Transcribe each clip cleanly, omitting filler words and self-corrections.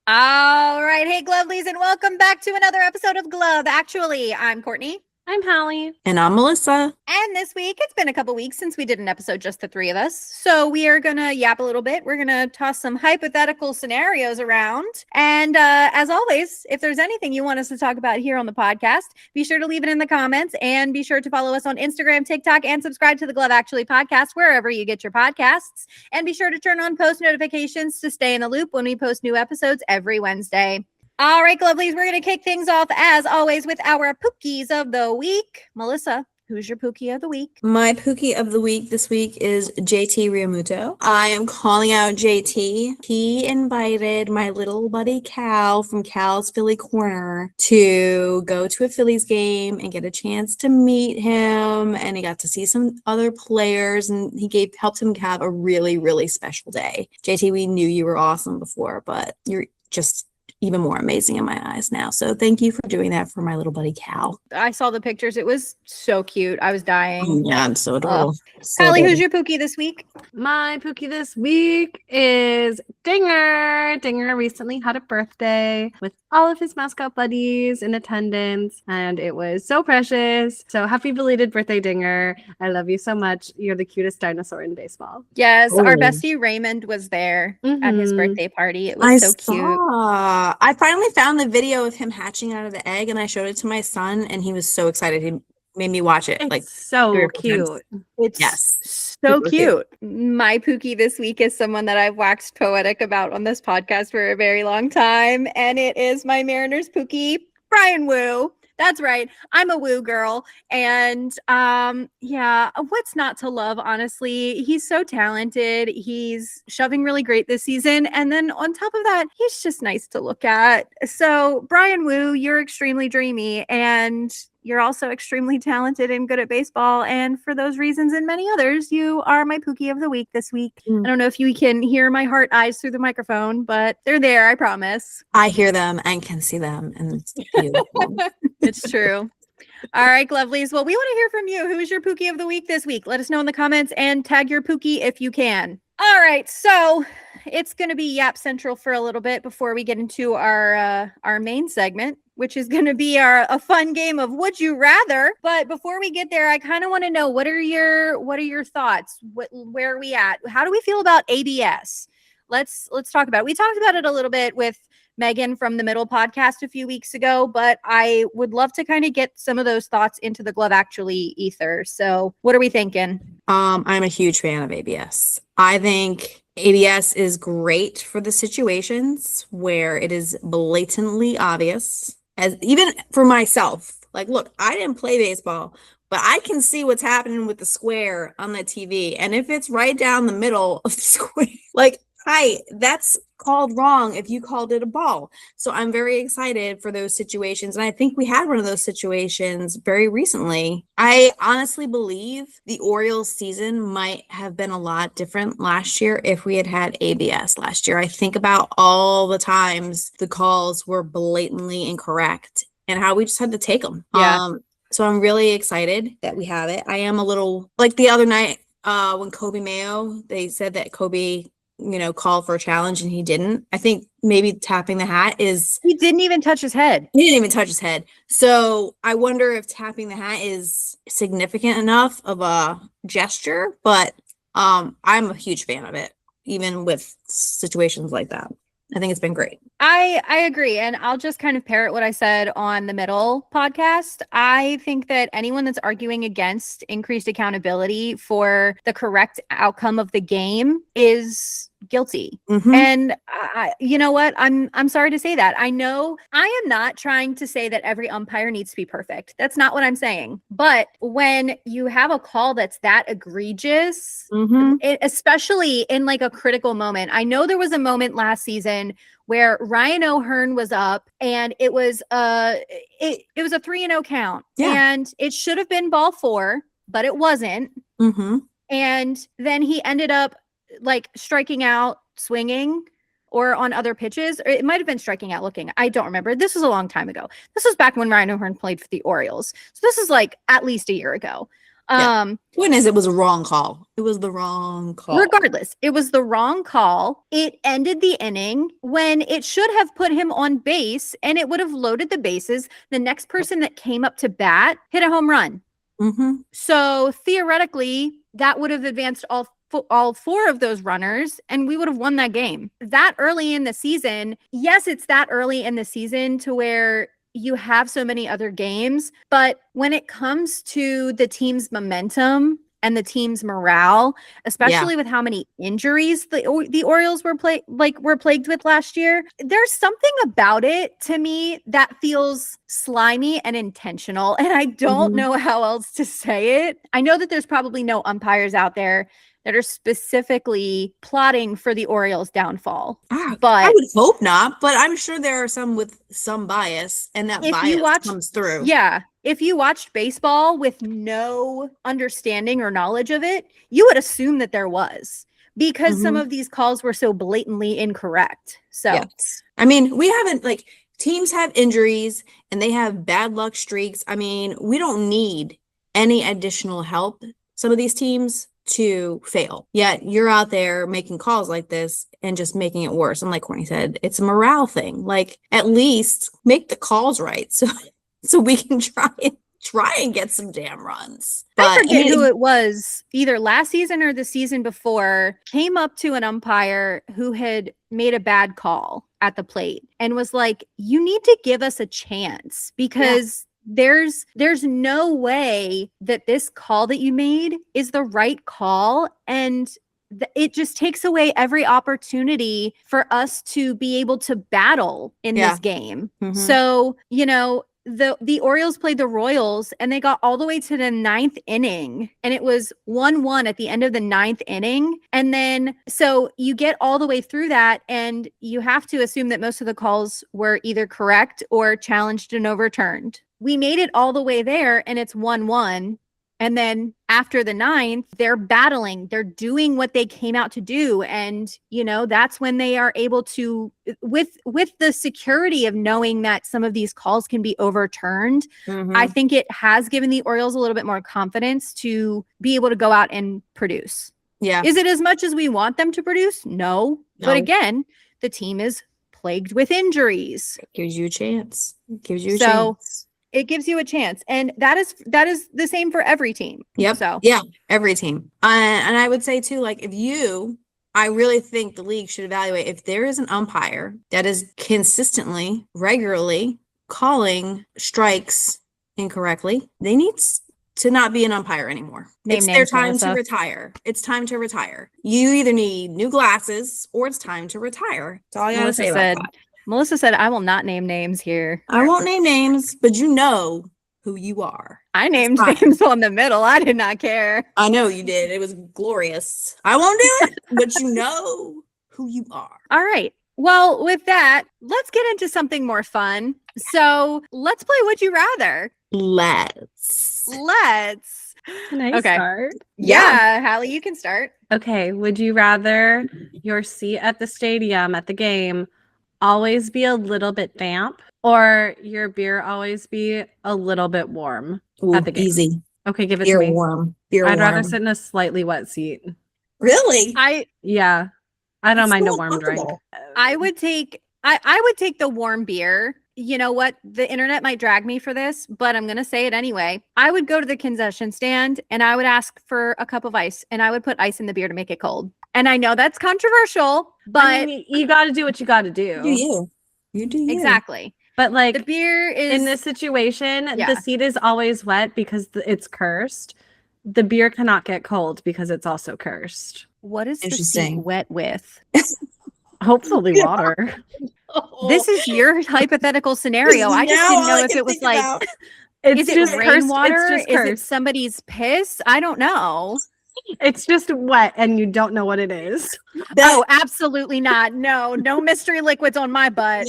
All right. Hey, Glovelies, and welcome back to another episode of Glove. Actually, I'm Courtney. I'm Hallie. And I'm Melissa. And this week, it's been a couple weeks since we did an episode, just the three of us. So we are going to yap a little bit. We're going to toss some hypothetical scenarios around. And as always, if there's anything you want us to talk about here on the podcast, be sure to leave it in the comments and be sure to follow us on Instagram, TikTok, and subscribe to the Glove Actually podcast, wherever you get your podcasts. And be sure to turn on post notifications to stay in the loop when we post new episodes every Wednesday. All right, Lovelies, we're going to kick things off, as always, with our Pookies of the week. Melissa, who's your Pookie of the week? My Pookie of the week this week is JT Realmuto. I am calling out JT. He invited my little buddy Cal from Cal's Philly Corner to go to a Phillies game and get a chance to meet him. And he got to see some other players, and he helped him have a really, really special day. JT, we knew you were awesome before, but you're just even more amazing in my eyes now. So thank you for doing that for my little buddy Cal. I saw the pictures. It was so cute. I was dying. Yeah, I'm so adorable. Hallie, who's your Pookie this week? My Pookie this week is Dinger. Dinger recently had a birthday with all of his mascot buddies in attendance, and it was so precious. So happy belated birthday, Dinger. I love you so much. You're the cutest dinosaur in baseball. Yes, our bestie Raymond was there at his birthday party. It was cute. I finally found the video of him hatching out of the egg, and I showed it to my son, and he was so excited. He made me watch it. It's so cute. It's so cute. My Pookie this week is someone that I've waxed poetic about on this podcast for a very long time, and it is my Mariners Pookie, Brian Wu. That's right. I'm a Woo girl. And yeah, what's not to love, honestly? He's so talented. He's shoving really great this season. And then on top of that, he's just nice to look at. So Brian Wu, you're extremely dreamy, and you're also extremely talented and good at baseball. And for those reasons and many others, you are my Pookie of the week this week. I don't know if you can hear my heart eyes through the microphone, but they're there, I promise. I hear them and can see them, and it's beautiful. It's true. All right, Lovelies. Well, we want to hear from you. Who is your Pookie of the week this week? Let us know in the comments and tag your Pookie if you can. All right, so it's going to be Yap Central for a little bit before we get into our main segment, which is going to be a fun game of Would You Rather. But before we get there, I kind of want to know, what are your thoughts? Where are we at? How do we feel about ABS? Let's talk about it. We talked about it a little bit with Megan from the Middle podcast a few weeks ago, but I would love to kind of get some of those thoughts into the Glove Actually ether. So what are we thinking? I'm a huge fan of ABS. I think ABS is great for the situations where it is blatantly obvious, as even for myself. Like, look, I didn't play baseball, but I can see what's happening with the square on the TV. And if it's right down the middle of the square, like, hi, that's called wrong if you called it a ball. So I'm very excited for those situations. And I think we had one of those situations very recently. I honestly believe the Orioles season might have been a lot different last year if we had had ABS last year. I think about all the times the calls were blatantly incorrect and how we just had to take them. Yeah. So I'm really excited that we have it. I am a little, like the other night when Kobe Mayo, they said that Kobe called for a challenge and he didn't. I think maybe tapping the hat is... He didn't even touch his head. He didn't even touch his head. So I wonder if tapping the hat is significant enough of a gesture, but I'm a huge fan of it, even with situations like that. I think it's been great. I agree. And I'll just kind of parrot what I said on the Middle podcast. I think that anyone that's arguing against increased accountability for the correct outcome of the game is guilty. And you know what? I'm sorry to say that. I know I am not trying to say that every umpire needs to be perfect. That's not what I'm saying. But when you have a call that's that egregious, especially in like a critical moment, I know there was a moment last season where Ryan O'Hearn was up and it was a 3-0 count. Yeah. And it should have been ball 4, but it wasn't. And then he ended up like striking out swinging or on other pitches, or it might have been striking out looking. I don't remember. This was a long time ago. This was back when Ryan O'Hearn played for the Orioles. So this is like at least a year ago. Point is, it was a wrong call. It was the wrong call. Regardless, it was the wrong call. It ended the inning when it should have put him on base, and it would have loaded the bases. The next person that came up to bat hit a home run. Mm-hmm. So theoretically, that would have advanced all four of those runners, and we would have won that game. That early in the season, yes, it's that early in the season to where you have so many other games, but when it comes to the team's momentum and the team's morale, especially with how many injuries the Orioles were plagued with last year, there's something about it to me that feels slimy and intentional, and I don't know how else to say it. I know that there's probably no umpires out there that are specifically plotting for the Orioles' downfall. But I would hope not, but I'm sure there are some with some bias, and that bias comes through. Yeah. If you watched baseball with no understanding or knowledge of it, you would assume that there was, because some of these calls were so blatantly incorrect. So, yes. I mean, we haven't, teams have injuries and they have bad luck streaks. I mean, we don't need any additional help, some of these teams, to fail. Yet you're out there making calls like this and just making it worse. And like Courtney said, it's a morale thing. At least make the calls right so we can try and get some damn runs. I forget who it was, either last season or the season before, came up to an umpire who had made a bad call at the plate and was like, you need to give us a chance, because there's no way that this call that you made is the right call, and it just takes away every opportunity for us to be able to battle in this game. So, the Orioles played the Royals and they got all the way to the 9th inning, and it was 1-1 at the end of the 9th inning. And then, so you get all the way through that, and you have to assume that most of the calls were either correct or challenged and overturned. We made it all the way there, and it's 1-1. And then after the 9th, they're battling, they're doing what they came out to do. And, that's when they are able to, with the security of knowing that some of these calls can be overturned, I think it has given the Orioles a little bit more confidence to be able to go out and produce. Yeah. Is it as much as we want them to produce? No. But again, the team is plagued with injuries. It gives you a chance. It gives you a chance. It gives you a chance. And that is the same for every team. Yep. So yeah, every team. And I would say too, I really think the league should evaluate if there is an umpire that is consistently, regularly calling strikes incorrectly, they need to not be an umpire anymore. It's their time to retire. It's time to retire. You either need new glasses or it's time to retire. That's all I gotta say about that. Melissa said, I will not name names here. I won't name names, but you know who you are. I named names on the middle. I did not care. I know you did. It was glorious. I won't do it, but you know who you are. All right. Well, with that, let's get into something more fun. So let's play Would You Rather. Let's. Can I start? Yeah, Hallie, you can start. Okay. Would you rather your seat at the stadium at the game always be a little bit damp, or your beer always be a little bit warm at the game? Easy. Okay, give it to me. I'd rather warm. sit in a slightly wet seat. Really? I don't mind a warm drink. I would take the warm beer. You know what? The internet might drag me for this, but I'm going to say it anyway. I would go to the concession stand and I would ask for a cup of ice, and I would put ice in the beer to make it cold. And I know that's controversial, but you got to do what you got to do. You do you. Exactly. But the beer is in this situation, the seat is always wet because it's cursed. The beer cannot get cold because it's also cursed. What is the seat wet with? Hopefully water. This is your hypothetical scenario. I just didn't know if it was is it rainwater? Is it somebody's piss? I don't know. It's just wet and you don't know what it is. Oh, absolutely not. No mystery liquids on my butt.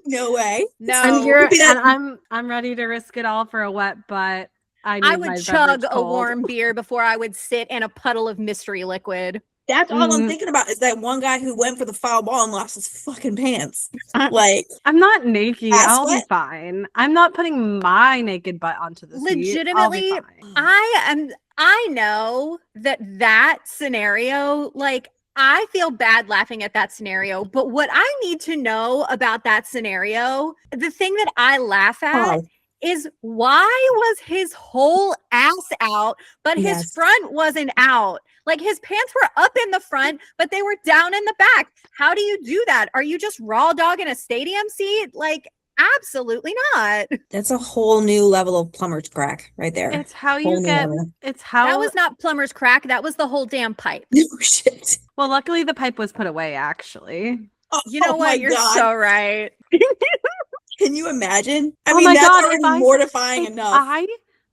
No way. No. I'm ready to risk it all for a wet butt. I would chug a warm beer before I would sit in a puddle of mystery liquid. That's all I'm thinking about is that one guy who went for the foul ball and lost his fucking pants. I'm not naked. Ass I'll be wet. fine. I'm not putting my naked butt onto the seat. I'll be Legitimately, fine. I know that scenario, like, I feel bad laughing at that scenario, but what I need to know about that scenario, the thing that I laugh at is why was his whole ass out, but his front wasn't out? Like, his pants were up in the front, but they were down in the back. How do you do that? Are you just raw dogging a stadium seat? Like, absolutely not. That's a whole new level of plumber's crack right there. It's how Whole you new get. level. It's how That was not plumber's crack. That was the whole damn pipe. No shit. Well, luckily the pipe was put away. Actually, You know what? You're so right. Can you imagine? I Oh mean, my that's God, already mortifying enough.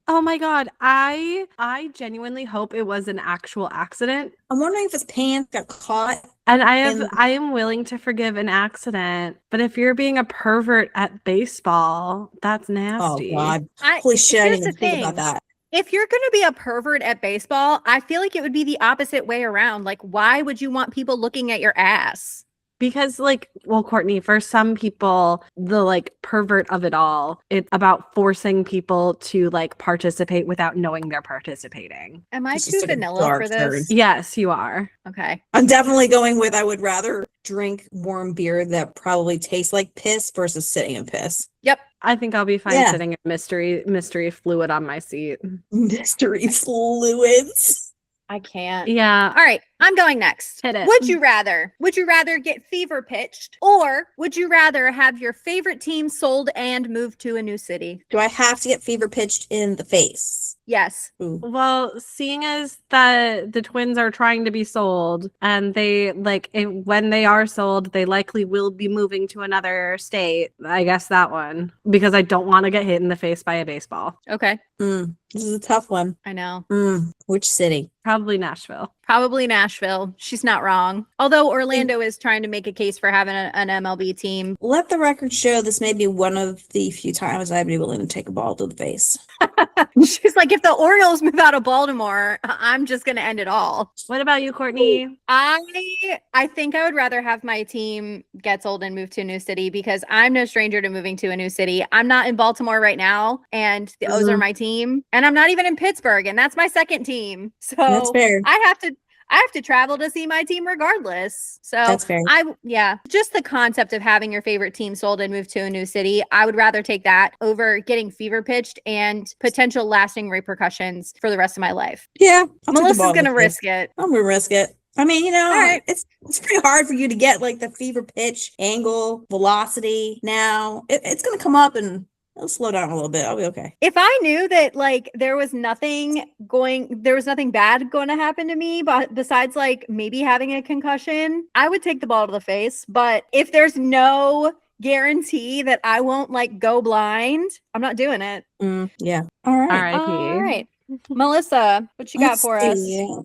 Oh my God, I genuinely hope it was an actual accident. I'm wondering if his pants got caught. And I am willing to forgive an accident, but if you're being a pervert at baseball, that's nasty. Oh God. Holy shit, I didn't even think about that. If you're going to be a pervert at baseball, I feel like it would be the opposite way around. Like, why would you want people looking at your ass? Because, like, well, Courtney, for some people, the like pervert of it all, it's about forcing people to like participate without knowing they're participating. Am I This is too such a vanilla dark for this? turn. Yes, you are. Okay. I'm definitely going with I would rather drink warm beer that probably tastes like piss versus sitting in piss. Yep. I think I'll be fine sitting in mystery fluid on my seat. Mystery fluids. I can't. Yeah. All right. I'm going next. Hit it. Would you rather get fever pitched, or would you rather have your favorite team sold and move to a new city? Do I have to get fever pitched in the face? Yes. Ooh. Well, seeing as that the Twins are trying to be sold, and they when they are sold, they likely will be moving to another state. I guess that one, because I don't want to get hit in the face by a baseball. Okay. This is a tough one. I know. Which city? Probably Nashville. Probably Nashville. She's not wrong. Although Orlando is trying to make a case for having an MLB team. Let the record show this may be one of the few times I'd be willing to take a ball to the face. She's like, if the Orioles move out of Baltimore, I'm just going to end it all. What about you, Courtney? I think I would rather have my team get sold and move to a new city, because I'm no stranger to moving to a new city. I'm not in Baltimore right now, and the O's are my team, and I'm not even in Pittsburgh, and that's my second team. So That's fair. I have to travel to see my team regardless. So That's fair. Just the concept of having your favorite team sold and moved to a new city, I would rather take that over getting fever pitched and potential lasting repercussions for the rest of my life. Yeah. Melissa's going to risk it. I'm going to risk it. I mean, All right. it's pretty hard for you to get like the fever pitch, angle, velocity. Now it's going to come up and it'll slow down a little bit. I'll be okay. If I knew that like there was nothing bad going to happen to me, but besides like maybe having a concussion, I would take the ball to the face. But if there's no guarantee that I won't like go blind, I'm not doing it. Yeah. All right. All right. Melissa, what you got for us?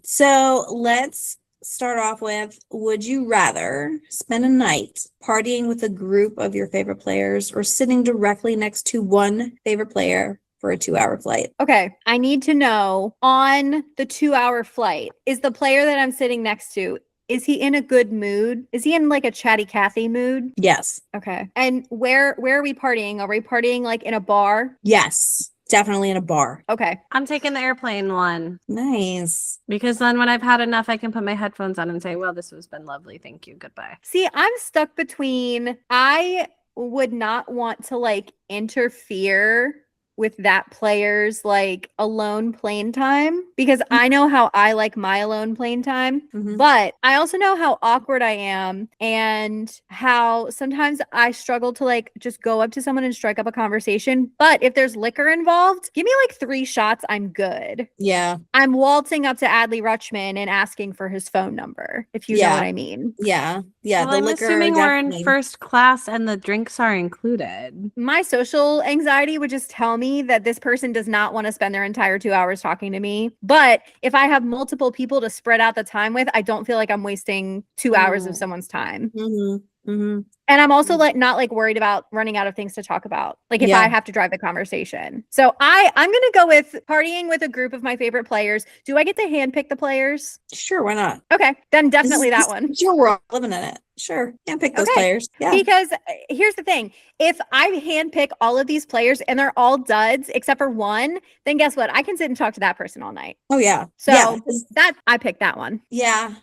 So let's start off with, would you rather spend a night partying with a group of your favorite players or sitting directly next to one favorite player for a 2-hour flight? Okay. I need to know, on the 2-hour flight, is the player that I'm sitting next to, is he in a good mood? Is he in like a chatty Cathy mood? Yes. Okay. And where are we partying? Are we partying like in a bar? Yes. Definitely in a bar. Okay. I'm taking the airplane one. Nice. Because then when I've had enough, I can put my headphones on and say, well, this has been lovely. Thank you. Goodbye. See, I'm stuck between, I would not want to like interfere with that player's like alone plane time, because I know how I like my alone plane time, but I also know how awkward I am and how sometimes I struggle to like just go up to someone and strike up a conversation. But if there's liquor involved, give me like 3 shots, I'm good. Yeah. I'm waltzing up to Adley Rutschman and asking for his phone number, if you know what I mean. Yeah. Yeah. Well, I'm assuming we're in first class and the drinks are included. My social anxiety would just tell me that this person does not want to spend their entire 2 hours talking to me. But if I have multiple people to spread out the time with, I don't feel like I'm wasting 2 hours of someone's time. Mm-hmm. And I'm also like not like worried about running out of things to talk about. Like if I have to drive the conversation. So I'm gonna go with partying with a group of my favorite players. Do I get to handpick the players? Sure, why not? Okay, then definitely that one. It's your world, living in it. Sure, can't pick those players. Yeah. Because here's the thing: if I handpick all of these players and they're all duds except for one, then guess what? I can sit and talk to that person all night. Oh yeah. So that I picked that one. Yeah.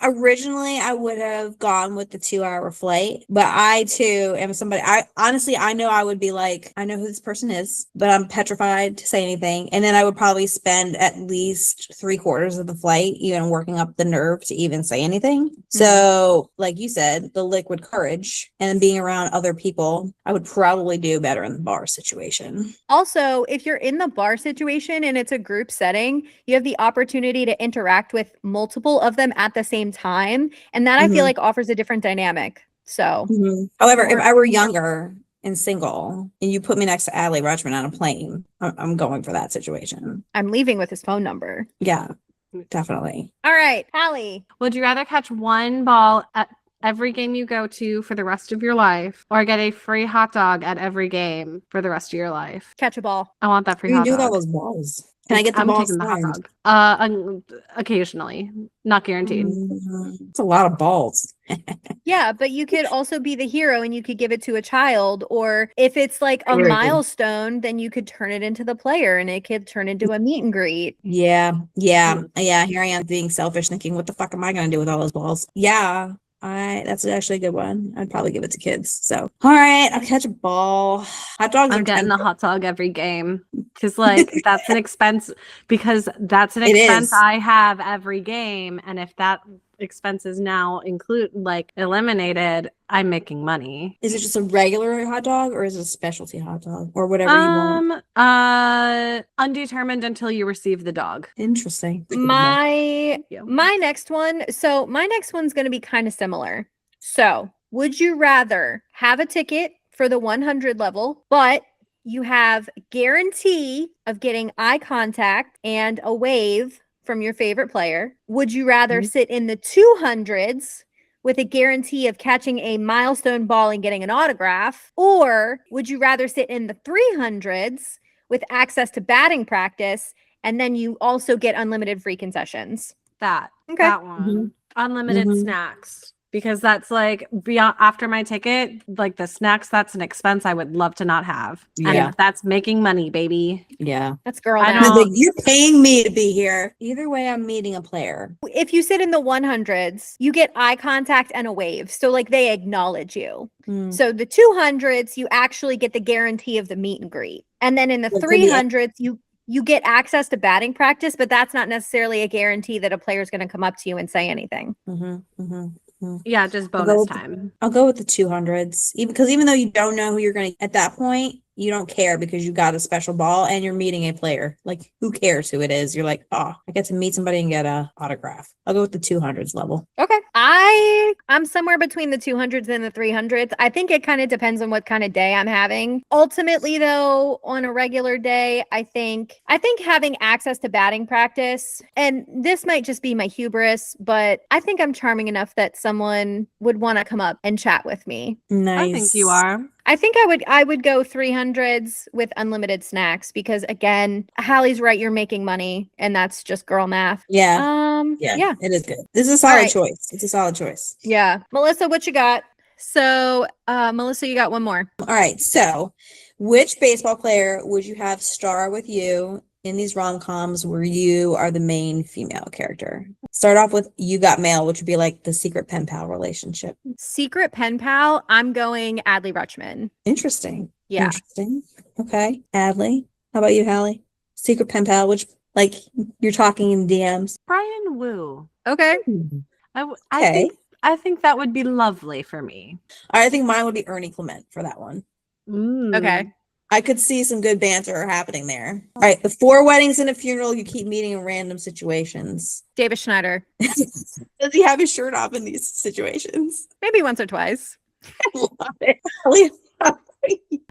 Originally I would have gone with the 2-hour flight, but I too am somebody, I know I would be like, I know who this person is, but I'm petrified to say anything. And then I would probably spend at least 3/4 of the flight even working up the nerve to even say anything. So like you said, the liquid courage and being around other people, I would probably do better in the bar situation. Also, if you're in the bar situation and it's a group setting, you have the opportunity to interact with multiple of them at the same time. And that I feel like offers a different dynamic. So, however, if I were younger and single and you put me next to Adley Rutschman on a plane, I'm going for that situation. I'm leaving with his phone number. Yeah, definitely. All right, Allie. Would you rather catch one ball at every game you go to for the rest of your life, or get a free hot dog at every game for the rest of your life? Catch a ball. I want that free You hot do dog. all those balls. Can I get the I'm balls taking the hot signed? dog. Occasionally, not guaranteed. It's a lot of balls. Yeah, but you could also be the hero and you could give it to a child. Or if it's like a milestone, then you could turn it into the player and it could turn into a meet and greet. Yeah. Here I am being selfish, thinking, what the fuck am I going to do with all those balls? Yeah. That's actually a good one. I'd probably give it to kids. So, all right, I'll catch a ball. Hot dogs. I'm getting a hot dog every game because, like, that's an expense. Because that's an expense I have every game, and if that expense is now eliminated, I'm making money. Is it just a regular hot dog, or is it a specialty hot dog, or whatever you want? Undetermined until you receive the dog. Interesting. My next one. So my next one's going to be kind of similar. So would you rather have a ticket for the 100 level, but you have guarantee of getting eye contact and a wave from your favorite player? Would you rather sit in the 200s with a guarantee of catching a milestone ball and getting an autograph? Or would you rather sit in the 300s with access to batting practice and then you also get unlimited free concessions? That one. Unlimited snacks. Because that's like beyond after my ticket, like the snacks, that's an expense I would love to not have. Yeah. And if that's making money, baby. Yeah. That's girl. You're paying me to be here. Either way, I'm meeting a player. If you sit in the 100s, you get eye contact and a wave. So like they acknowledge you. So the 200s, you actually get the guarantee of the meet and greet. And then in the 300s, you get access to batting practice, but that's not necessarily a guarantee that a player is going to come up to you and say anything. Yeah, just bonus time. I'll go with the 200s, even though you don't know who you're going to, at that point, you don't care because you got a special ball and you're meeting a player. Like, who cares who it is? You're like, oh, I get to meet somebody and get a autograph. I'll go with the 200s level. Okay. I'm somewhere between the 200s and the 300s. I think it kind of depends on what kind of day I'm having. Ultimately, though, on a regular day, I think having access to batting practice, and this might just be my hubris, but I think I'm charming enough that someone would want to come up and chat with me. Nice. I think you are. I think I would go 300s with unlimited snacks because, again, Hallie's right. You're making money, and that's just girl math. Yeah. Yeah. It is good. This is a solid choice. It's a solid choice. Yeah. Melissa, what you got? So, Melissa, you got one more. All right. So, which baseball player would you have star with you in these rom-coms where you are the main female character? Start off with You Got Mail, which would be like the secret pen pal relationship. Secret pen pal, I'm going Adley Rutschman. Interesting. Yeah. Interesting. Okay. Adley. How about you, Hallie? Secret pen pal, which like you're talking in DMs. Brian Wu. Okay. I think that would be lovely for me. I think mine would be Ernie Clement for that one. Okay. I could see some good banter happening there. All right. The 4 weddings and a funeral you keep meeting in random situations. Davis Schneider. Does he have his shirt off in these situations? Maybe once or twice. I love it.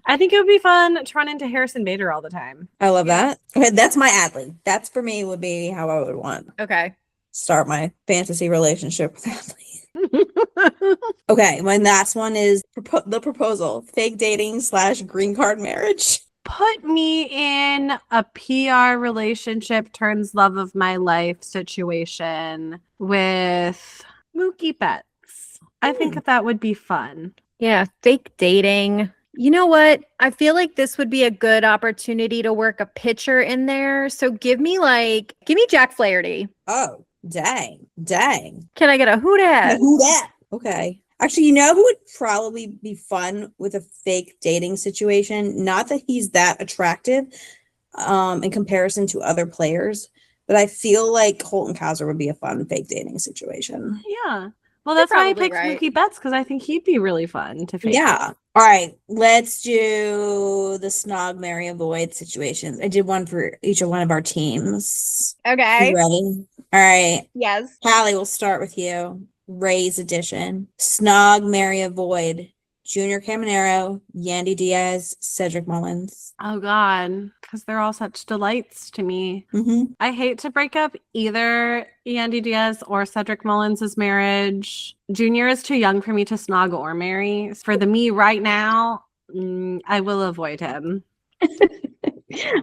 I think it would be fun to run into Harrison Bader all the time. I love that. Okay, that's my Adley. That's for me would be how I would want. Okay. Start my fantasy relationship with Adley. Okay, my last one is the proposal. Fake dating / green card marriage. Put me in a PR relationship turns love of my life situation with Mookie Betts. I think that would be fun. Yeah, fake dating. You know what? I feel like this would be a good opportunity to work a pitcher in there. So give me Jack Flaherty. Oh, dang. Dang. Can I get a who dat? Who that? Okay. Actually, you know who would probably be fun with a fake dating situation? Not that he's that attractive in comparison to other players, but I feel like Holton Kaiser would be a fun fake dating situation. Yeah. Well, that's why I probably picked right. Mookie Betts, because I think he'd be really fun to fake. Yeah. All right. Let's do the snog, marry, avoid situations. I did one for each of one of our teams. Okay. You ready? All right. Yes. Hallie, we'll start with you. Rays edition. Snog, marry, avoid. Junior Caminero, Yandy Diaz, Cedric Mullins. Oh God, because they're all such delights to me. Mm-hmm. I hate to break up either Yandy Diaz or Cedric Mullins' marriage. Junior is too young for me to snog or marry. For the me right now, I will avoid him.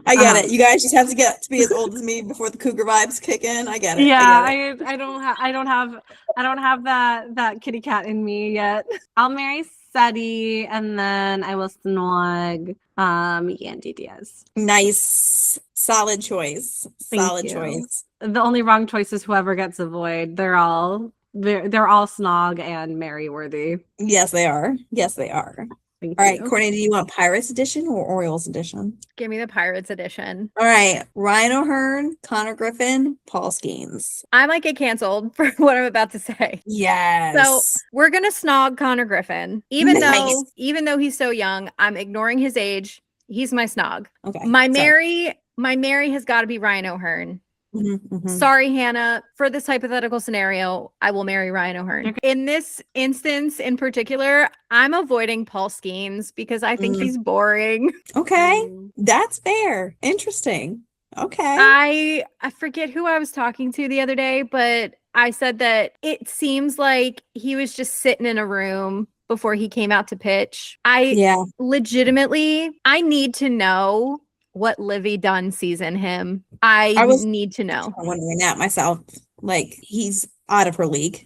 I get it. You guys just have to get to be as old as me before the cougar vibes kick in. I get it. Yeah, I get it. I don't have that kitty cat in me yet. I'll marry Seti, and then I will snog Yandy Diaz. Nice. Solid choice. Solid you. choice. The only wrong choice is whoever gets avoid. They're all snog and marry worthy. Yes, they are. Yes, they are. Thank All right, you. Courtney, do you want Pirates edition or Orioles edition? Give me the Pirates edition. All right, Ryan O'Hearn, Connor Griffin, Paul Skeens. I might get canceled for what I'm about to say. Yes. So we're gonna snog Connor Griffin, even Nice. though he's so young. I'm ignoring his age. He's my snog. Okay. My sorry. Mary has got to be Ryan O'Hearn. Mhm, mhm. Sorry, Hannah. For this hypothetical scenario, I will marry Ryan O'Hearn. Okay. In this instance in particular, I'm avoiding Paul Skeens because I think he's boring. Okay, that's fair. Interesting. Okay. I forget who I was talking to the other day, but I said that it seems like he was just sitting in a room before he came out to pitch. Yeah. Legitimately, I need to know what Livy Dunn sees in him. I need to know. I'm wondering that myself. Like, he's out of her league.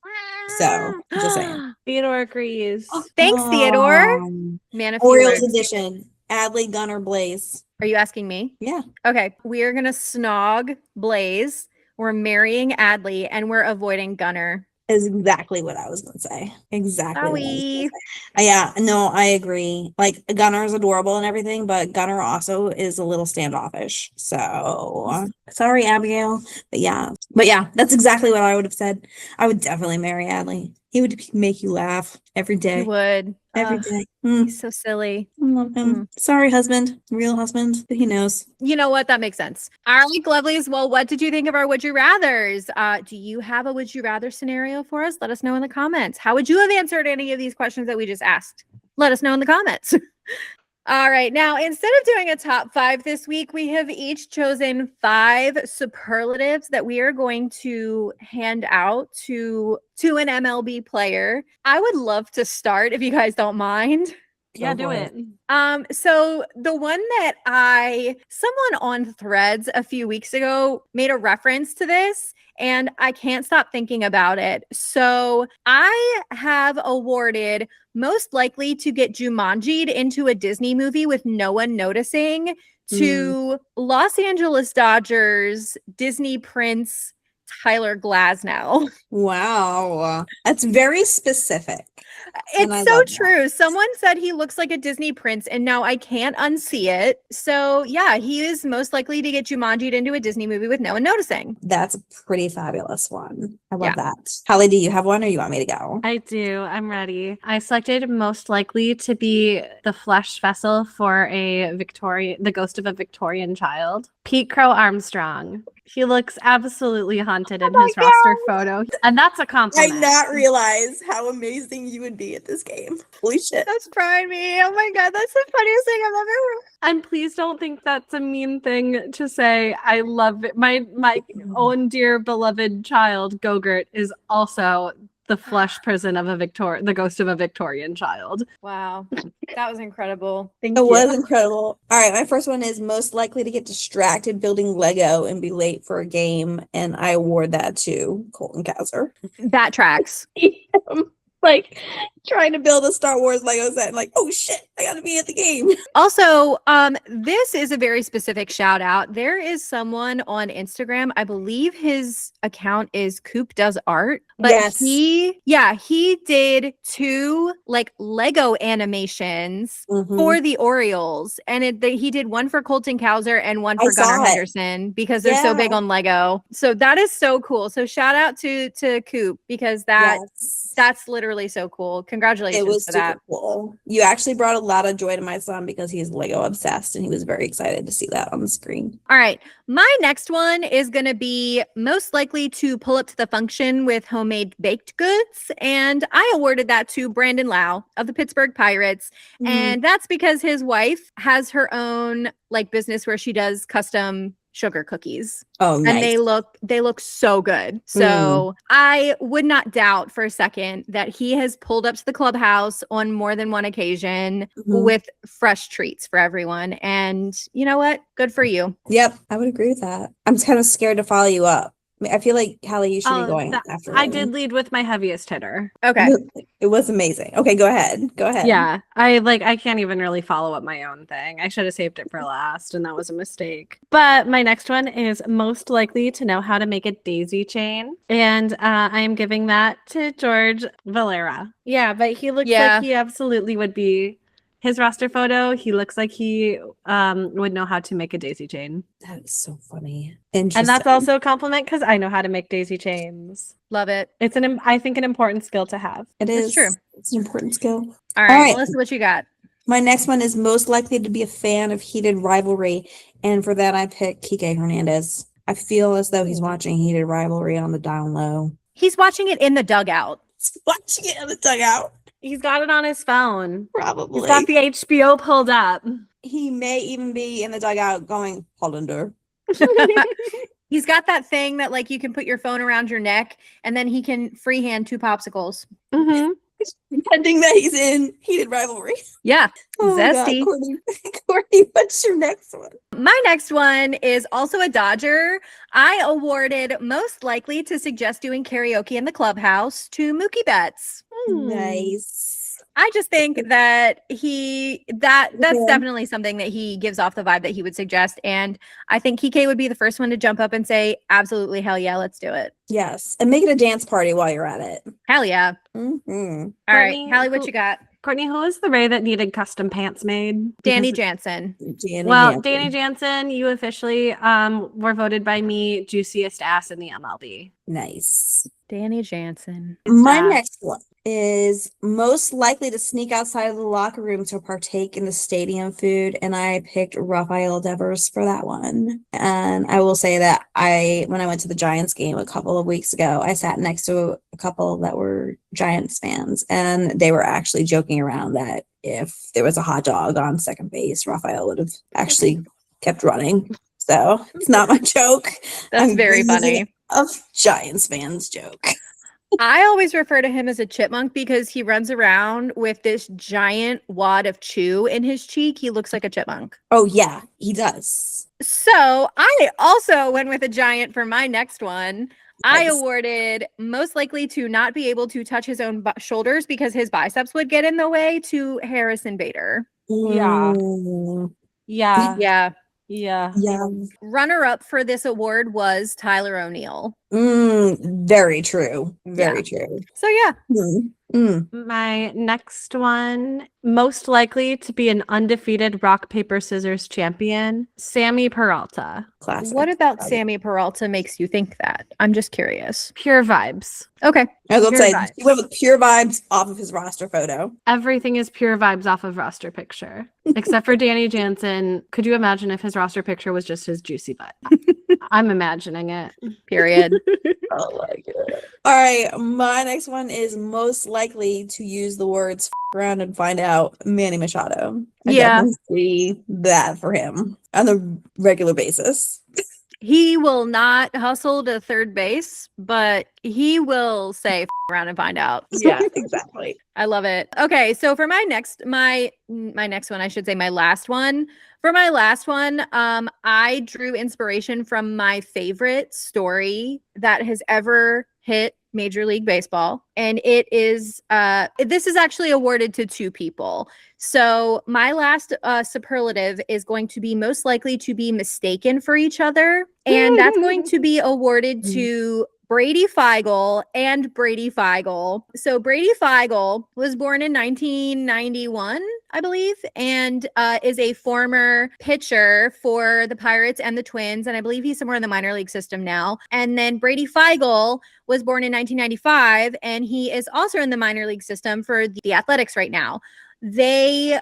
So, just saying. Theodore agrees. Thanks, Theodore. Man of few Orioles words. edition. Adley, Gunner, Blaze. Are you asking me? Yeah. Okay. We are going to snog Blaze. We're marrying Adley and we're avoiding Gunner. Is exactly what I was going to say. Exactly. what I was gonna Sorry. say. Yeah, no, I agree. Like, Gunner is adorable and everything, but Gunner also is a little standoffish. So, sorry, Abigail. But yeah, that's exactly what I would have said. I would definitely marry Adley. He would make you laugh every day. He would. Every day. He's so silly. I love him. Sorry, husband. Real husband. But he knows. You know what? That makes sense. All right, lovelies. Well, what did you think of our Would You Rathers? Do you have a Would You Rather scenario for us? Let us know in the comments. How would you have answered any of these questions that we just asked? Let us know in the comments. All right. Now, instead of doing a top 5 this week, we have each chosen 5 superlatives that we are going to hand out to an MLB player. I would love to start if you guys don't mind. Yeah, do it. So the one that someone on Threads a few weeks ago made a reference to this, and I can't stop thinking about it. So I have awarded most likely to get Jumanji'd into a Disney movie with no one noticing to Los Angeles Dodgers Disney Prince Tyler Glasnow. Wow. That's very specific. It's so true. Someone said he looks like a Disney prince, and now I can't unsee it. So yeah, he is most likely to get Jumanji'd into a Disney movie with no one noticing. That's a pretty fabulous one. I love that. Hallie, do you have one or you want me to go? I do. I'm ready. I selected most likely to be the flesh vessel for the ghost of a Victorian child. Pete Crow Armstrong. He looks absolutely haunted in his roster photo. And that's a compliment. I did not realize how amazing you would be at this game. Holy shit. That's crying me. Oh my God, that's the funniest thing I've ever heard. And please don't think that's a mean thing to say. I love it. My own dear beloved child, Gogurt, is also the flesh prison of the ghost of a Victorian child. Wow. That was incredible. Thank It you. was incredible. All right, my first one is most likely to get distracted building Lego and be late for a game, and I award that to Colton Cowser. That tracks. Like trying to build a Star Wars Lego set, and like, oh shit, I gotta be at the game. Also, this is a very specific shout out. There is someone on Instagram, I believe his account is Coop Does Art, but Yes. he did 2 like Lego animations Mhm. for the Orioles, and he did one for Colton Cowser and one I for Gunnar saw it. Henderson because they're so big Yeah. on Lego. So that is so cool. So shout out to Coop because that's literally so cool. Congratulations It was for super that. cool. You actually brought a lot of joy to my son because he's Lego obsessed, and he was very excited to see that on the screen. All right. My next one is going to be most likely to pull up to the function with homemade baked goods. And I awarded that to Brandon Lau of the Pittsburgh Pirates. Mhm. And that's because his wife has her own like business where she does custom sugar cookies. Oh, nice. And they look so good. So I would not doubt for a second that he has pulled up to the clubhouse on more than one occasion with fresh treats for everyone. And you know what? Good for you. Yep, I would agree with that. I'm kind of scared to follow you up. I feel like, Hallie, you should be going after I me. did lead with my heaviest hitter. Okay. It was amazing. Okay, go ahead. Yeah, I can't even really follow up my own thing. I should have saved it for last, and that was a mistake. But my next one is most likely to know how to make a daisy chain, and I am giving that to George Valera. Yeah, but he looks like he absolutely would be. His roster photo, he looks like he would know how to make a daisy chain. That is so funny. And that's also a compliment because I know how to make daisy chains. Love it. It's I think an important skill to have. It is. It's true. It's an important skill. All right. Melissa, what you got? My next one is most likely to be a fan of heated rivalry. And for that, I picked Kike Hernandez. I feel as though he's watching heated rivalry on the down low. He's watching it in the dugout. He's watching it in the dugout. He's got it on his phone. Probably. He's got the HBO pulled up. He may even be in the dugout going, Hollander. He's got that thing that like you can put your phone around your neck and then he can freehand 2 popsicles. Mm-hmm. Pretending that he's in heated rivalry. Yeah. Zesty. God, Courtney, what's your next one? My next one is also a Dodger. I awarded most likely to suggest doing karaoke in the clubhouse to Mookie Betts. Nice. I just think that that's definitely something that he gives off the vibe that he would suggest. And I think Kike would be the first one to jump up and say, absolutely, hell yeah, let's do it. Yes. And make it a dance party while you're at it. Hell yeah. Mm-hmm. All right, Hallie, what you got? Courtney, who is the Ray that needed custom pants made? Danny Jansen. Danny Jansen, you officially were voted by me juiciest ass in the MLB. Nice. Danny Jansen. My next one is most likely to sneak outside of the locker room to partake in the stadium food, and I picked Rafael Devers for that one. And I will say that when I went to the Giants game a couple of weeks ago, I sat next to a couple that were Giants fans, and they were actually joking around that if there was a hot dog on second base, Rafael would have actually kept running. So it's not my joke. That's very funny. A Giants fans joke. I always refer to him as a chipmunk because he runs around with this giant wad of chew in his cheek. He looks like a chipmunk. Oh, yeah, he does. So I also went with a giant for my next one. I Nice. awarded most likely to not be able to touch his own shoulders because his biceps would get in the way to Harrison Bader. Yeah. Mm, Yeah. Yeah. yeah. Runner up for this award was Tyler O'Neill. Very true. Very true. So yeah. My next one, most likely to be an undefeated rock, paper, scissors champion, Sammy Peralta. Classic. What about Sammy Peralta makes you think that? I'm just curious. Pure vibes. Okay. I was going to Pure say, vibes. he went with pure vibes off of his roster photo. Everything is pure vibes off of roster picture, except for Danny Jansen. Could you imagine if his roster picture was just his juicy butt? I'm imagining it. Period. I like it. All right. My next one is most likely to use the words "f around and find out" Manny Machado. I Yeah. definitely see that for him on a regular basis. He will not hustle to third base, but he will say around and find out. Yeah, exactly. I love it. Okay, so for my next one, I should say my last one. For my last one, I drew inspiration from my favorite story that has ever hit Major League Baseball, and it is this is actually awarded to two people. So my last superlative is going to be most likely to be mistaken for each other, and that's going to be awarded to Brady Feigl and Brady Feigl. So Brady Feigl was born in 1991, I believe, and is a former pitcher for the Pirates and the Twins. And I believe he's somewhere in the minor league system now. And then Brady Feigl was born in 1995, and he is also in the minor league system for the Athletics right now.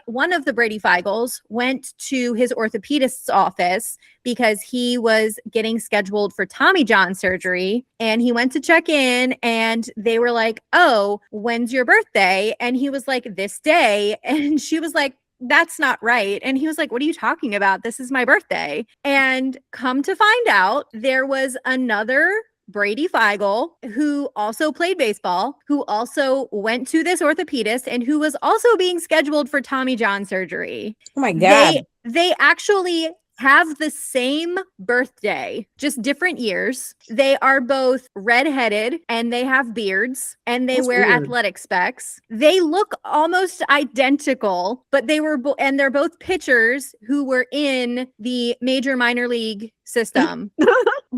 One of the Brady Feigls went to his orthopedist's office because he was getting scheduled for Tommy John surgery, and he went to check in, and they were like, "Oh, when's your birthday?" And he was like, "This day." And she was like, "That's not right." And he was like, "What are you talking about? This is my birthday." And come to find out, there was another Brady Feigl, who also played baseball, who also went to this orthopedist, and who was also being scheduled for Tommy John surgery. Oh my God. They actually have the same birthday, just different years. They are both redheaded, and they have beards, and they wear athletic specs. They look almost identical, but they were and they're both pitchers who were in the major minor league system.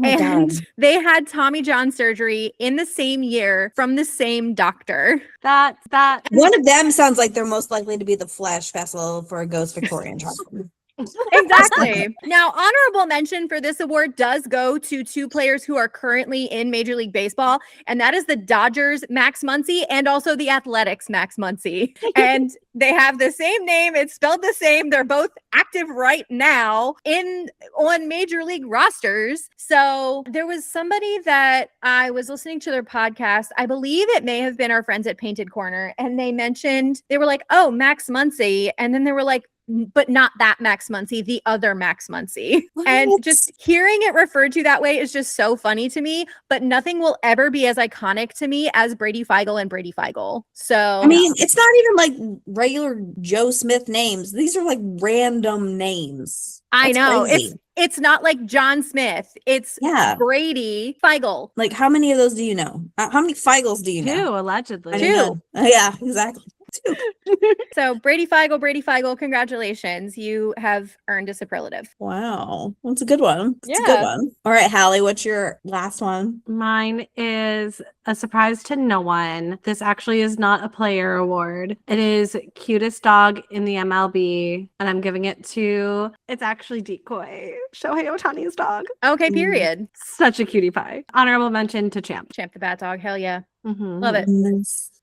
And they had Tommy John surgery in the same year from the same doctor. That One of them sounds like they're most likely to be the flesh vessel for a ghost Victorian child. Exactly. Now, honorable mention for this award does go to two players who are currently in Major League Baseball, and that is the Dodgers Max Muncy and also the Athletics Max Muncy. And they have the same name. It's spelled the same. They're both active right now on Major League rosters. So there was somebody that I was listening to their podcast. I believe it may have been our friends at Painted Corner, and they were like, "Oh, Max Muncy," and then they were like, "But not that Max Muncy, the other Max Muncy." What? And just hearing it referred to that way is just so funny to me, but nothing will ever be as iconic to me as Brady Feigl and Brady Feigl. So I mean, it's not even like regular Joe Smith names. These are like random names. I That's know crazy. it's not like John Smith. It's Brady Feigl. Like, how many of those do you know? How many Feigls do you know? two, allegedly. I don't know. Yeah, exactly. So Brady Feigl, congratulations. You have earned a superlative. Wow. That's a good one. It's a Yeah. good one. All right, Hallie, what's your last one? Mine is a surprise to no one. This actually is not a player award. It is cutest dog in the MLB, and I'm giving it to, it's actually Decoy, Shohei Ohtani's dog. Okay, period. Such a cutie pie. Honorable mention to Champ. Champ the Bat Dog. Hell yeah. Mhm. Love it.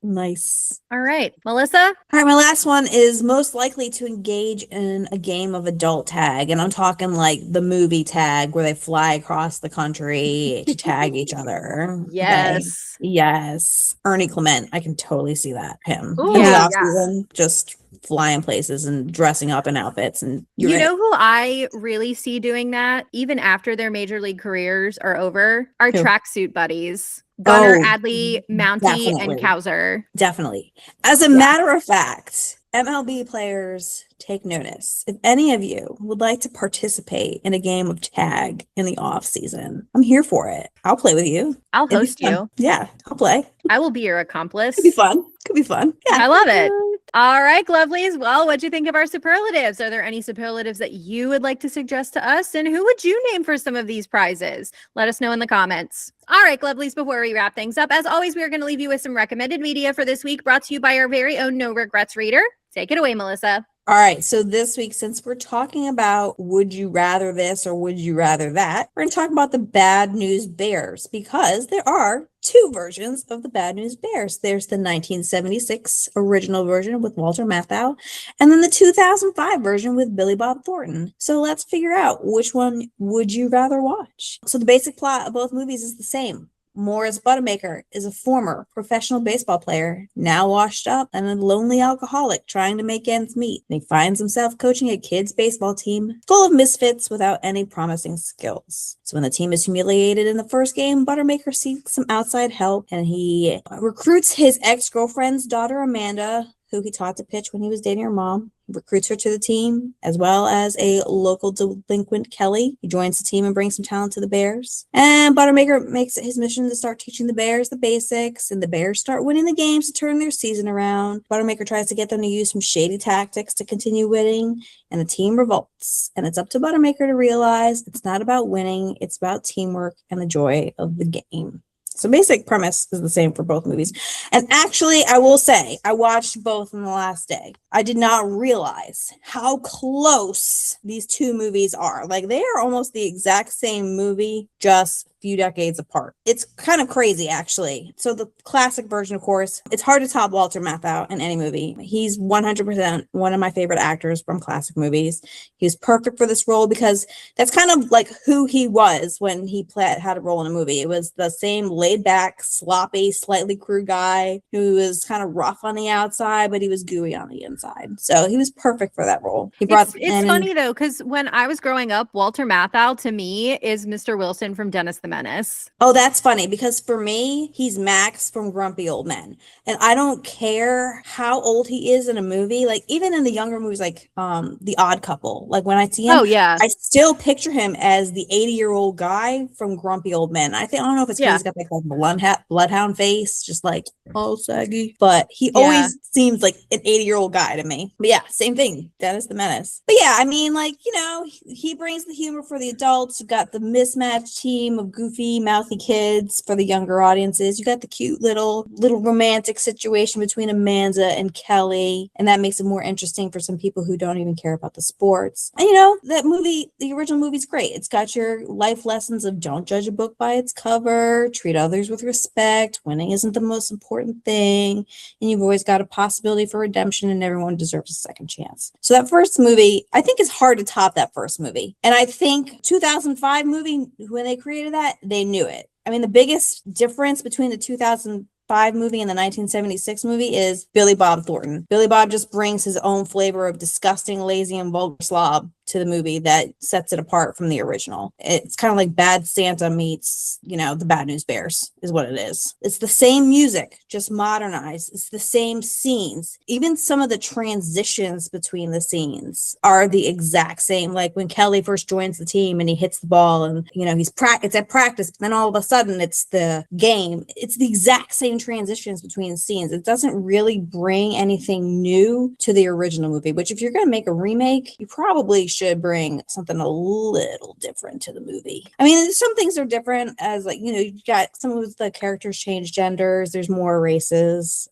Nice. All right, Melissa. All right, my last one is most likely to engage in a game of adult tag. And I'm talking like the movie tag where they fly across the country to tag each other. Yes. Okay? Yes. Ernie Clement. I can totally see that. Him. Ooh, In the yeah. off season, just flying places and dressing up in outfits. And You know who I really see doing that, even after their major league careers are over? Our Who? tracksuit buddies. Gunnar, Oh, Adley, Mountie, definitely. and Kauser. Definitely. As a matter of fact, MLB players, take notice. If any of you would like to participate in a game of tag in the off season, I'm here for it. I'll play with you. I'll It'd be host fun. you. Yeah, I'll play. I will be your accomplice. Could be fun. Could be fun. Yeah. I love it. All right, lovelies. Well, what'd you think of our superlatives? Are there any superlatives that you would like to suggest to us? And who would you name for some of these prizes? Let us know in the comments. All right, lovelies, before we wrap things up, as always, we are going to leave you with some recommended media for this week, brought to you by our very own No Regrets reader. Take it away, Melissa. All right. So this week, since we're talking about would you rather this or would you rather that, we're going to talk about the Bad News Bears, because there are two versions of the Bad News Bears. There's the 1976 original version with Walter Matthau, and then the 2005 version with Billy Bob Thornton. So let's figure out which one would you rather watch. So the basic plot of both movies is the same. Morris Buttermaker is a former professional baseball player, now washed up and a lonely alcoholic trying to make ends meet. And he finds himself coaching a kids' baseball team full of misfits without any promising skills. So when the team is humiliated in the first game, Buttermaker seeks some outside help, and he recruits his ex-girlfriend's daughter, Amanda, who he taught to pitch when he was dating her mom. He recruits her to the team, as well as a local delinquent, Kelly. He joins the team and brings some talent to the Bears. And Buttermaker makes it his mission to start teaching the Bears the basics, and the Bears start winning the games to turn their season around. Buttermaker tries to get them to use some shady tactics to continue winning, and the team revolts. And it's up to Buttermaker to realize it's not about winning, it's about teamwork and the joy of the game. So basic premise is the same for both movies. And actually, I will say, I watched both in the last day. I did not realize how close these two movies are. Like, they are almost the exact same movie, just a few decades apart. It's kind of crazy, actually. So the classic version, of course, it's hard to top Walter Matthau in any movie. He's 100% one of my favorite actors from classic movies. He was perfect for this role because that's kind of like who he was when he had a role in a movie. It was the same laid back, sloppy, slightly crude guy who was kind of rough on the outside, but he was gooey on the inside. So he was perfect for that role. It's funny though, because when I was growing up, Walter Matthau to me is Mr. Wilson from Dennis the Menace. Oh, that's funny, because for me, he's Max from Grumpy Old Men. And I don't care how old he is in a movie. Like, even in the younger movies, like The Odd Couple, like when I see him, I still picture him as the 80-year-old guy from Grumpy Old Men. I don't know if it's because he's got like a bloodhound face, just like all saggy, but he always seems like an 80-year-old guy to me. But yeah, same thing, Dennis the Menace. But yeah, I mean, like, you know, he brings the humor for the adults. You got the mismatched team of goofy, mouthy kids for the younger audiences. You got the cute little romantic situation between Amanda and Kelly, and that makes it more interesting for some people who don't even care about the sports. And you know, that movie, the original movie's great. It's got your life lessons of don't judge a book by its cover, treat others with respect, winning isn't the most important thing, and you've always got a possibility for redemption, and everyone deserves a second chance. So that first movie, I think, is hard to top that first movie. And I think 2005 movie, when they created that, they knew it. I mean, the biggest difference between the 2005 movie and the 1976 movie is Billy Bob Thornton. Billy Bob just brings his own flavor of disgusting, lazy, and vulgar slob to the movie that sets it apart from the original. It's kind of like Bad Santa meets, you know, the Bad News Bears is what it is. It's the same music, just modernized. It's the same scenes. Even some of the transitions between the scenes are the exact same. Like when Kelly first joins the team and he hits the ball and, you know, it's at practice, but then all of a sudden it's the game. It's the exact same transitions between scenes. It doesn't really bring anything new to the original movie, which if you're going to make a remake, you probably should bring something a little different to the movie. I mean, some things are different, as like, you know, you got some of the characters change genders. There's more races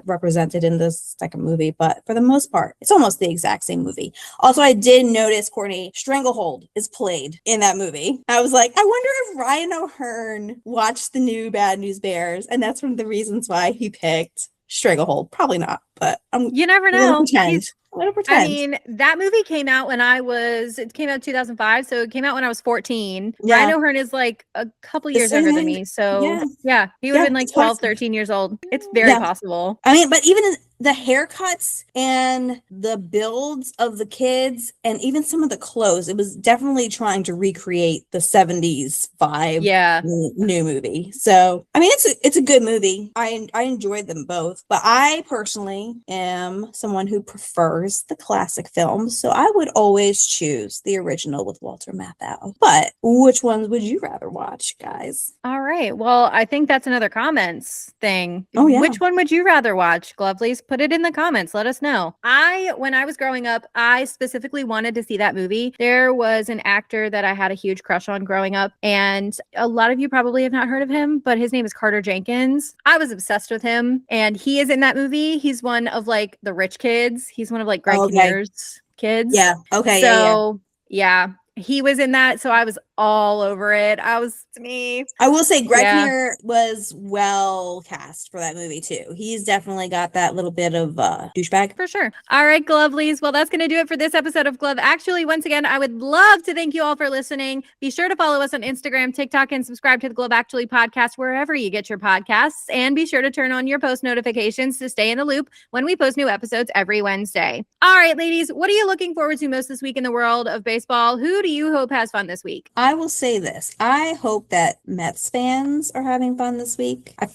represented in this second movie, but for the most part, it's almost the exact same movie. Also, I did notice, Courtney, Stranglehold is played in that movie. I was like, I wonder if Ryan O'Hearn watched the new Bad News Bears, and that's one of the reasons why he picked Stranglehold. Probably not, but you never know. I mean, that movie came out it came out in 2005, so it came out when I was 14. Yeah. Ryan O'Hearn is like a couple years younger than me, so yeah he would have been like 12, 13 years old. It's very possible. I mean, but even the haircuts and the builds of the kids and even some of the clothes, it was definitely trying to recreate the 70s vibe. New movie. So I mean, it's a good movie. I enjoyed them both, but I personally am someone who prefers the classic films, so I would always choose the original with Walter Matthau. But which ones would you rather watch, guys? All right, well, I think that's another comments thing. Oh yeah, which one would you rather watch, Glovelies? Put it in the comments. Let us know. When I was growing up, I specifically wanted to see that movie. There was an actor that I had a huge crush on growing up, and a lot of you probably have not heard of him, but his name is Carter Jenkins. I was obsessed with him, and he is in that movie. He's one of like the rich kids. He's one of like Greg Kinnear's kids. Yeah. Okay. So yeah, he was in that. So I was all over it. To me. I will say Greg Yeah. Kinnear was well cast for that movie too. He's definitely got that little bit of douchebag. For sure. All right, Glovelies. Well, that's going to do it for this episode of Glove Actually. Once again, I would love to thank you all for listening. Be sure to follow us on Instagram, TikTok, and subscribe to the Glove Actually podcast wherever you get your podcasts. And be sure to turn on your post notifications to stay in the loop when we post new episodes every Wednesday. All right, ladies, what are you looking forward to most this week in the world of baseball? Who do you hope has fun this week? I will say this. I hope that Mets fans are having fun this week. I've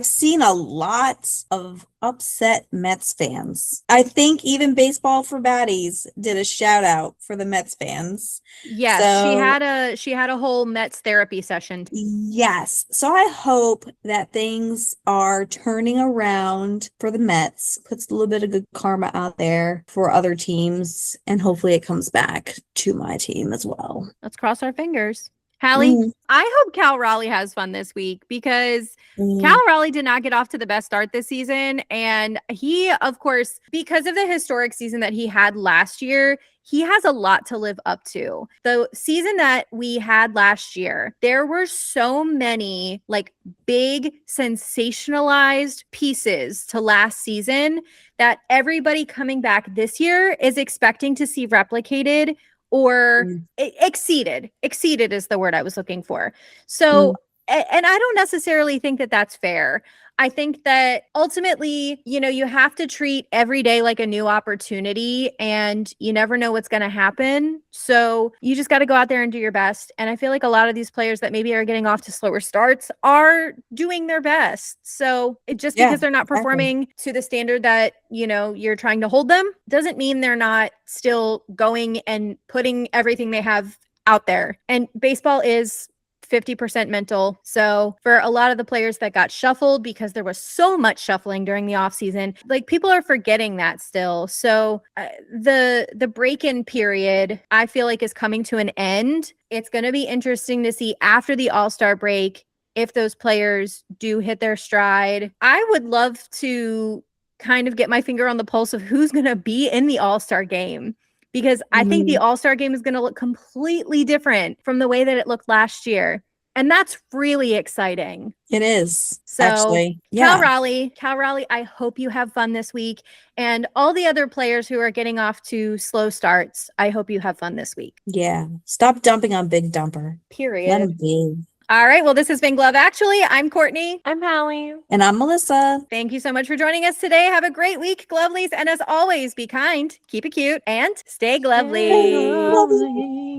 seen a lot of upset Mets fans. I think even Baseball for Baddies did a shout out for the Mets fans. Yes, So- she had a whole Mets therapy session. Yes. So I hope that things are turning around for the Mets, puts a little bit of good karma out there for other teams, and hopefully it comes back to my team as well. Let's cross our fingers. Hallie, Mm. I hope Cal Raleigh has fun this week because Cal Raleigh did not get off to the best start this season. And he, of course, because of the historic season that he had last year, he has a lot to live up to. The season that we had last year, there were so many like big sensationalized pieces to last season that everybody coming back this year is expecting to see replicated or exceeded. Exceeded is the word I was looking for. So, and I don't necessarily think that that's fair. I think that ultimately, you have to treat every day like a new opportunity and you never know what's going to happen. So you just got to go out there and do your best. And I feel like a lot of these players that maybe are getting off to slower starts are doing their best. So because they're not performing to the standard that, you're trying to hold them doesn't mean they're not still going and putting everything they have out there. And baseball is 50% mental. So for a lot of the players that got shuffled because there was so much shuffling during the offseason, like people are forgetting that still. So the break-in period, I feel like is coming to an end. It's going to be interesting to see after the All-Star break if those players do hit their stride. I would love to kind of get my finger on the pulse of who's going to be in the All-Star game. Because I think the All-Star game is going to look completely different from the way that it looked last year. And that's really exciting. It is. So, actually. Cal Raleigh, I hope you have fun this week. And all the other players who are getting off to slow starts, I hope you have fun this week. Yeah. Stop dumping on Big Dumper. Period. Let him be. All right. Well, this has been Glove Actually. I'm Courtney. I'm Hallie. And I'm Melissa. Thank you so much for joining us today. Have a great week, Glovelies. And as always, be kind, keep it cute, and stay glovely. Lovely.